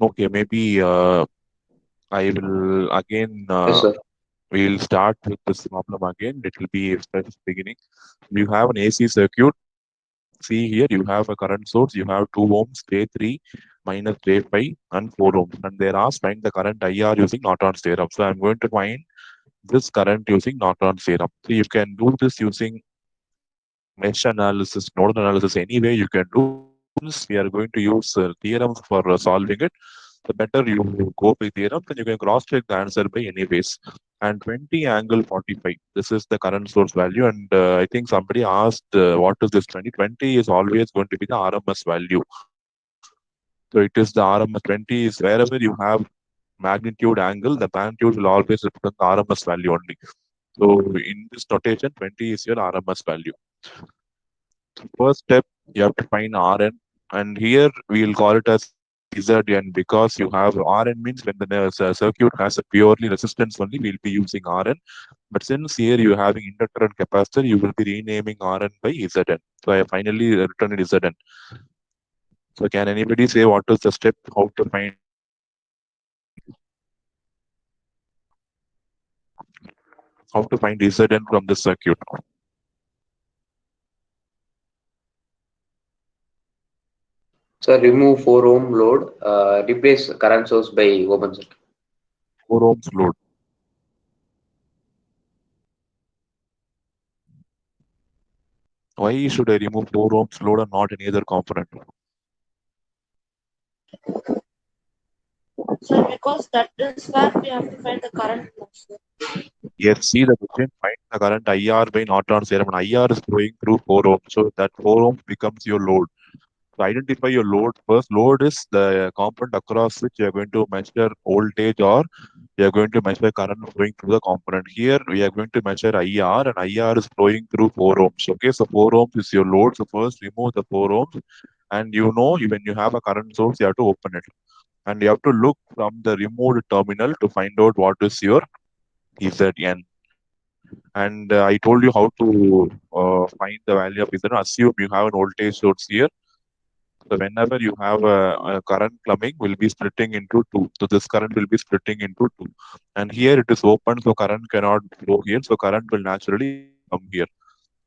Okay, maybe I will again. Yes, sir. We'll start with this problem again. It will be a fresh beginning. You have an AC circuit. See here, you have a current source. You have 2 ohms, J3 minus J5 and 4 ohms. And they're asked find the current IR using Norton's theorem. So I'm going to find this current using Norton's theorem. So you can do this using mesh analysis, nodal analysis, any way you can do. Since we are going to use theorems for solving it, the better you go with theorem, then you can cross check the answer by any ways. And 20 angle 45. This is the current source value. And I think somebody asked, what is this 20? 20 is always going to be the RMS value. So it is the RMS 20 is wherever you have magnitude angle, the magnitude will always represent the RMS value only. So in this notation, 20 is your RMS value. First step, you have to find Rn, and here we will call it as Zn because you have Rn means when the circuit has a purely resistance only, we'll be using Rn. But since here you are having inductor and capacitor, you will be renaming Rn by Zn. So I finally written it Zn. So can anybody say what is the step how to find Zn from this circuit? So remove 4 ohm load, replace current source by open circuit. 4 ohms load. Why should I remove 4 ohms load and not any other component? So because that is where we have to find the current flow, sir. Yes, see the question, find the current IR by Norton's theorem. And IR is flowing through 4 ohms. So that 4 ohms becomes your load. So identify your load first. Load is the component across which you are going to measure voltage or you are going to measure current flowing through the component. Here we are going to measure IR and IR is flowing through 4 ohms. Okay, so 4 ohms is your load. So first remove the 4 ohms and you know when you have a current source, you have to open it. And you have to look from the removed terminal to find out what is your Zn. And I told you how to find the value of Zn. Assume you have an voltage source here. So whenever you have a current coming, will be splitting into two. So this current will be splitting into two. And here it is open, so current cannot flow here. So current will naturally come here.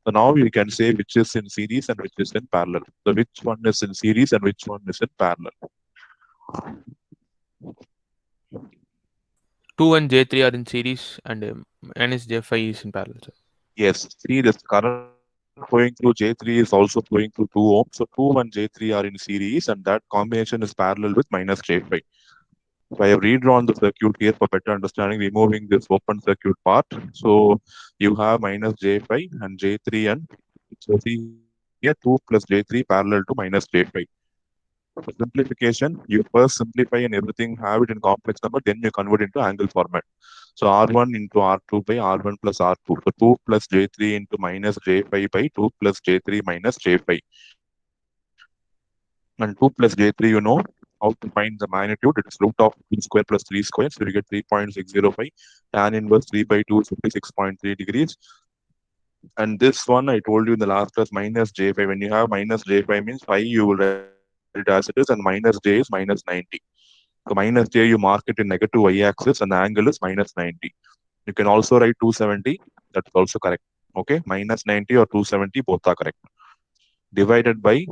So now we can say which is in series and which is in parallel. So which one is in series and which one is in parallel. 2 and J3 are in series and minus J5 is in parallel, sir. Yes, see this current flowing through J3 is also flowing through 2 ohms. So 2 and J3 are in series and that combination is parallel with minus J5. So I have redrawn the circuit here for better understanding, removing this open circuit part. So you have minus J5 and J3 and so see here 2 plus J3 parallel to minus J5. For simplification, you first simplify and everything have it in complex number, then you convert into angle format. So R1 into R2 by R1 plus R2. So 2 plus J3 into minus J5 by 2 plus J3 minus J5. And 2 plus J3, you know how to find the magnitude. It is root of 2 square plus 3 square. So you get 3.605. Tan inverse 3 by 2 is 56.3 degrees. And this one I told you in the last class minus J5. When you have minus J5 means 5, you will write it as it is, and minus J is minus 90. So minus J, you mark it in negative y-axis, and the angle is minus 90. You can also write 270. That's also correct. Okay, minus 90 or 270, both are correct. Divided by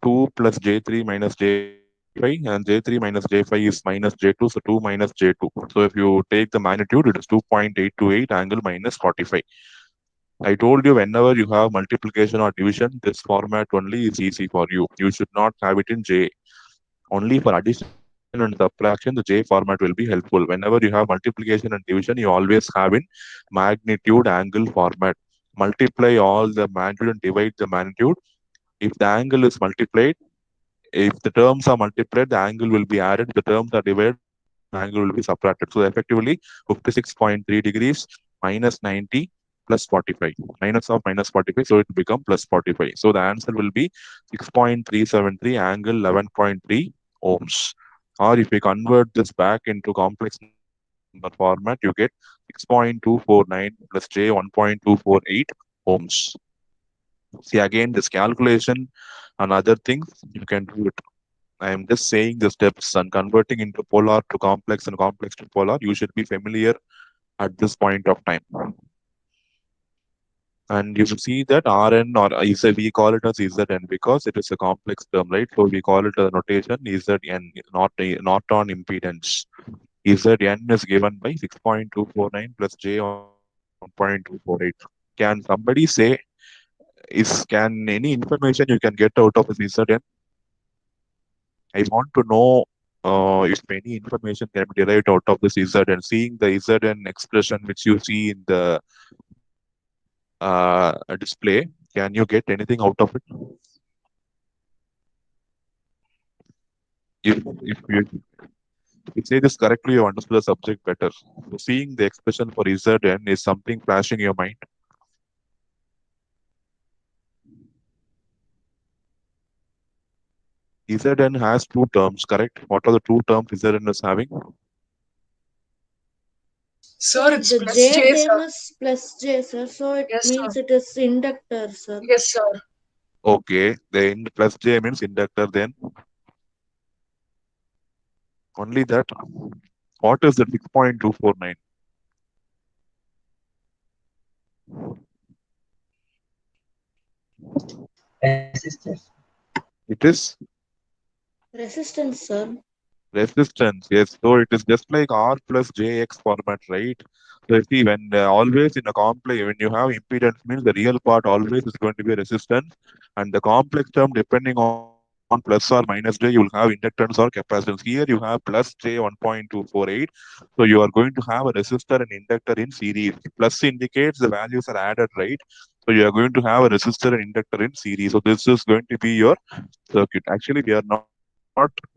2 plus J3 minus J5, and J3 minus J5 is minus J2, so 2 minus J2. So if you take the magnitude, it is 2.828 angle minus 45. I told you whenever you have multiplication or division, this format only is easy for you. You should not have it in J. Only for addition and subtraction, the J format will be helpful. Whenever you have multiplication and division, you always have in magnitude angle format. Multiply all the magnitude and divide the magnitude. If the angle is multiplied, if the terms are multiplied, the angle will be added. If the terms are divided, the angle will be subtracted. So effectively, 56.3 degrees minus 90 plus 45. Minus of minus 45, so it will become plus 45. So the answer will be 6.373 angle 11.3 ohms. Or if we convert this back into complex number format, you get 6.249 plus J 1.248 ohms. See again this calculation and other things, you can do it I am just saying the steps and converting into polar to complex and complex to polar. You should be familiar at this point of time. And you should see that Rn or we call it as Zn because it is a complex term, right? So we call it a notation Zn, not on impedance. Zn is given by 6.249 plus J on 1.248. Can somebody say can any information you can get out of this Zn? I want to know if any information can be derived out of this Zn. Seeing the Zn expression which you see in the display, can you get anything out of it? If you say this correctly, you understood the subject better. So seeing the expression for Zn is something flashing your mind. Zn has two terms, correct? What are the two terms Zn is having? Sir, it's The plus J J, term sir. is plus J, sir. So it Yes, means sir. it is inductor, sir. Yes, sir. Okay, then plus J means inductor, then only that. What is the 6.249? Resistance. It is Resistance, sir. resistance. Yes, so it is just like R plus JX format, right? So you see, when always in a complex, when you have impedance, means the real part always is going to be resistance, and the complex term, depending on plus or minus J, you will have inductance or capacitance. Here you have plus J 1.248, so you are going to have a resistor and inductor in series. Plus indicates the values are added, right? So you are going to have a resistor and inductor in series. So this is going to be your circuit. Actually,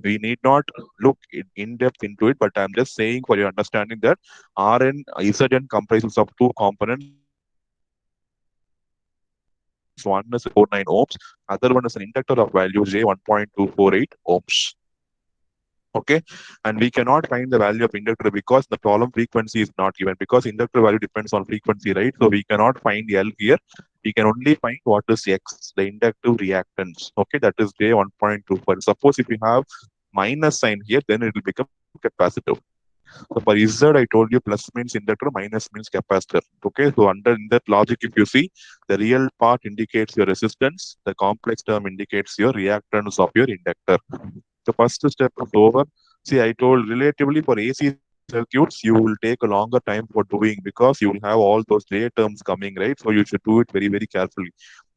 we need not look in depth into it, but I'm just saying for your understanding that Rn Zn comprises of two components. One is 6.249 ohms, other one is an inductor of value J 1.248 ohms. Okay, and we cannot find the value of inductor because the problem frequency is not given, because inductor value depends on frequency, right? So we cannot find L here. We can only find what is X, the inductive reactance. Okay, that is J 1.24. Suppose if you have minus sign here, then it will become capacitive. So for Z, I told you plus means inductor, minus means capacitor. Okay, so under in that logic, if you see, the real part indicates your resistance, the complex term indicates your reactance of your inductor. The first step is over. See, I told relatively for AC circuits, you will take a longer time for doing because you will have all those J terms coming, right? So you should do it very, very carefully.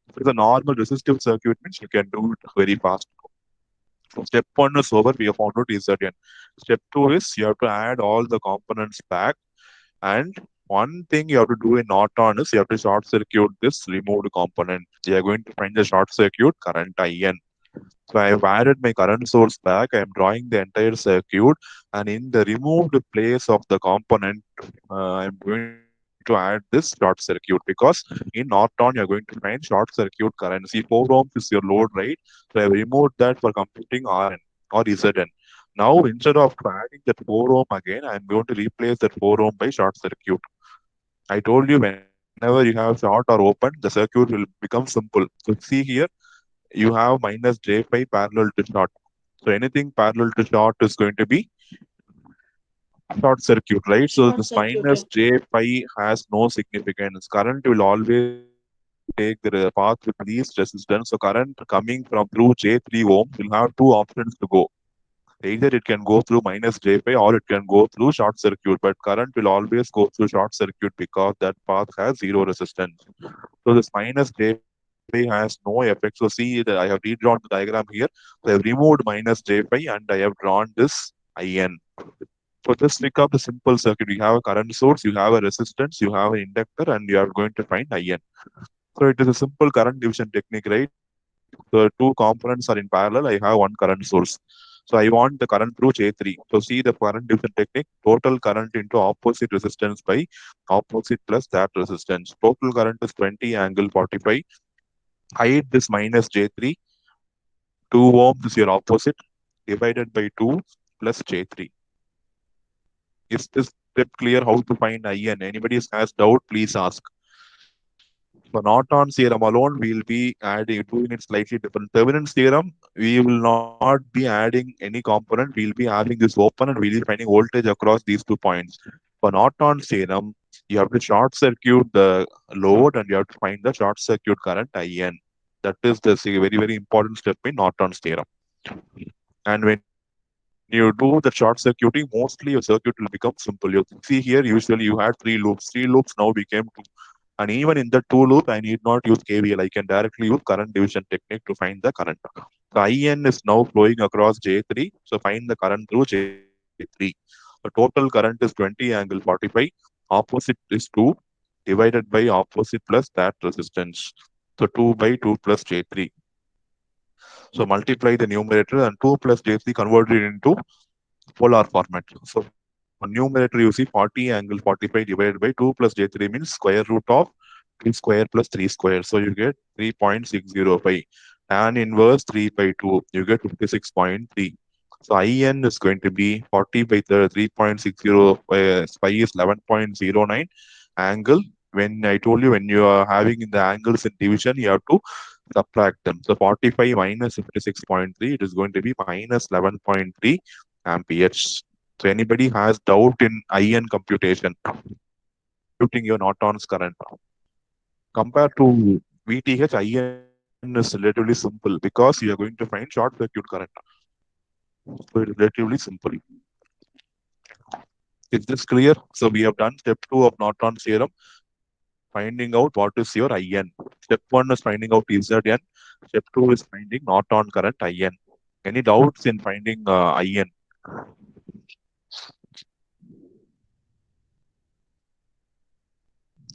If it's a normal resistive circuit, means you can do it very fast. So step one is over. We have found out Zn. Step two is you have to add all the components back. And one thing you have to do in Norton is you have to short circuit this removed component. You are going to find the short circuit current IN. So I have added my current source back. I am drawing the entire circuit, and in the removed place of the component, I am going to add this short circuit because in Norton you are going to find short circuit current. See, 4 ohms is your load, right? So I have removed that for computing Rn or Zn. Now instead of adding that 4 ohm again, I am going to replace that 4 ohm by short circuit. I told you whenever you have short or open, the circuit will become simple. So see here, you have minus J5 parallel to short. So anything parallel to short is going to be short circuit, right? So Short this circuit, minus yeah. J5 has no significance. Current will always take the path with least resistance. So current coming from through J3 ohm will have two options to go. Either it can go through minus J5 or it can go through short circuit, but current will always go through short circuit because that path has zero resistance. So this minus J5 has no effect. So see that I have redrawn the diagram here. So I have removed minus J5 and I have drawn this IN. So just pick up the simple circuit. You have a current source, you have a resistance, you have an inductor, and you are going to find IN. So it is a simple current division technique, right? The two components are in parallel. I have one current source. So I want the current through J3. So see the current division technique, total current into opposite resistance by opposite plus that resistance. Total current is 20 angle 45. Hide this minus J3. 2 ohms is your opposite divided by 2 plus J3. Is this step clear how to find IN? Anybody has doubt, please ask. For Norton's theorem alone, we'll be doing it slightly different. Thevenin's theorem, we will not be adding any component. We'll be having this open and we'll be finding voltage across these 2 points. For Norton's theorem, you have to short circuit the load and you have to find the short circuit current IN. That is the very, very important step in Norton's theorem. And when you do the short circuiting, mostly your circuit will become simple. You see here, usually you had 3 loops. 3 loops now became 2. And even in the 2 loop, I need not use KVL. I can directly use current division technique to find the current. So IN is now flowing across J3. So find the current through J3. The total current is 20 angle 45. Opposite is 2 divided by opposite plus that resistance. So 2 by 2 plus J3. So multiply the numerator and 2 plus J3 converted into polar format. So on numerator, you see 40 angle 45 divided by 2 plus J3 means square root of 2 square plus 3 square. So you get 3.605. Tan inverse 3 by 2, you get 56.3. So IN is going to be 40 by 3.605 is 11.09 angle. When I told you when you are having the angles in division, you have to subtract them. So 45 minus 56.3, it is going to be minus 11.3 amperes. So anybody has doubt in IN computation, computing your Norton's current. Compared to VTH, IN is relatively simple because you are going to find short circuit current. So it is relatively simple. Is this clear? So we have done step 2 of Norton's theorem, finding out what is your IN. Step 1 is finding out ZN. Step 2 is finding Norton current IN. Any doubts in finding IN?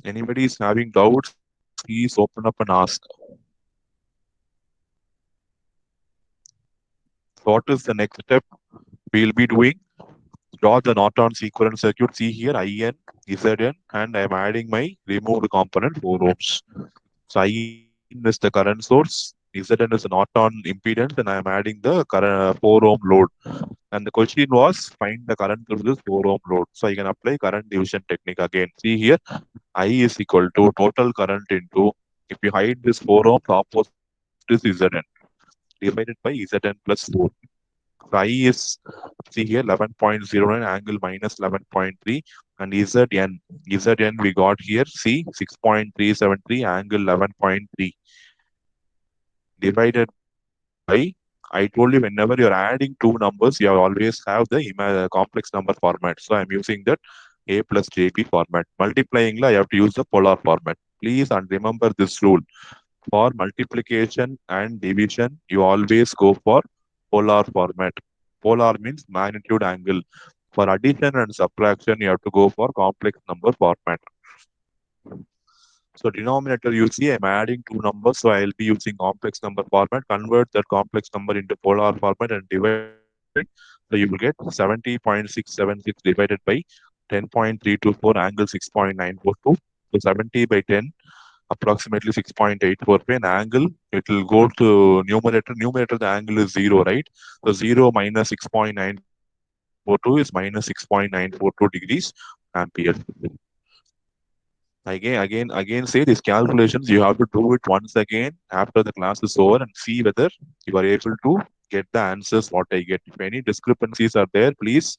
Anybody is having doubts, please open up and ask. What is the next step we'll be doing? Draw the Norton's equivalent circuit. See here, IN, ZN, and I'm adding my removed component 4 ohms. So IN is the current source, ZN is the Norton impedance, and I'm adding the current 4 ohm load. And the question was find the current through this 4 ohm load. So I can apply current division technique again. See here, I is equal to total current into, if you hide this 4 ohm, the opposite is ZN divided by ZN plus 4. So I is, see here, 11.09 angle minus 11.3, and ZN we got here, see 6.373 angle 11.3 divided by, I told you whenever you're adding 2 numbers, you always have the complex number format. So I'm using that A plus JB format. Multiplying, I have to use the polar format. Please and remember this rule. For multiplication and division, you always go for polar format. Polar means magnitude angle. For addition and subtraction, you have to go for complex number format. So denominator, you see I'm adding 2 numbers, so I'll be using complex number format. Convert that complex number into polar format and divide. So you will get 70.676 divided by 10.324 angle 6.942. So 70 by 10, approximately 6.845 an angle. It will go to numerator. Numerator, the angle is 0, right? So 0 minus 6.942 is minus 6.942 degrees ampere. Again, say these calculations, you have to do it once again after the class is over and see whether you are able to get the answers what I get. If any discrepancies are there, please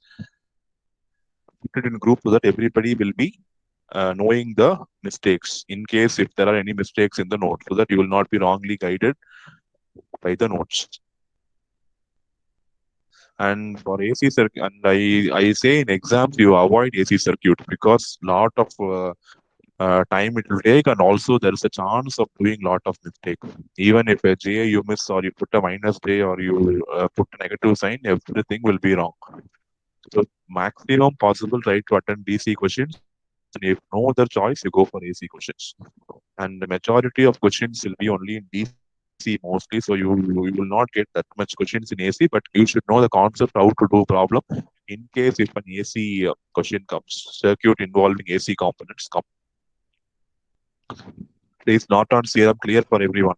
put it in group so that everybody will be knowing the mistakes in case if there are any mistakes in the note, so that you will not be wrongly guided by the notes. And for AC circuit, and I say in exams you avoid AC circuit because lot of time it will take, and also there is a chance of doing lot of mistakes. Even if a J you miss or you put a minus J or you put a negative sign, everything will be wrong. So maximum possible try to attend DC questions, and if no other choice, you go for AC questions. And the majority of questions will be only in DC mostly, so you will not get that much questions in AC, but you should know the concept how to do problem in case if an AC question comes, circuit involving AC components come. Is Norton's theorem clear for everyone?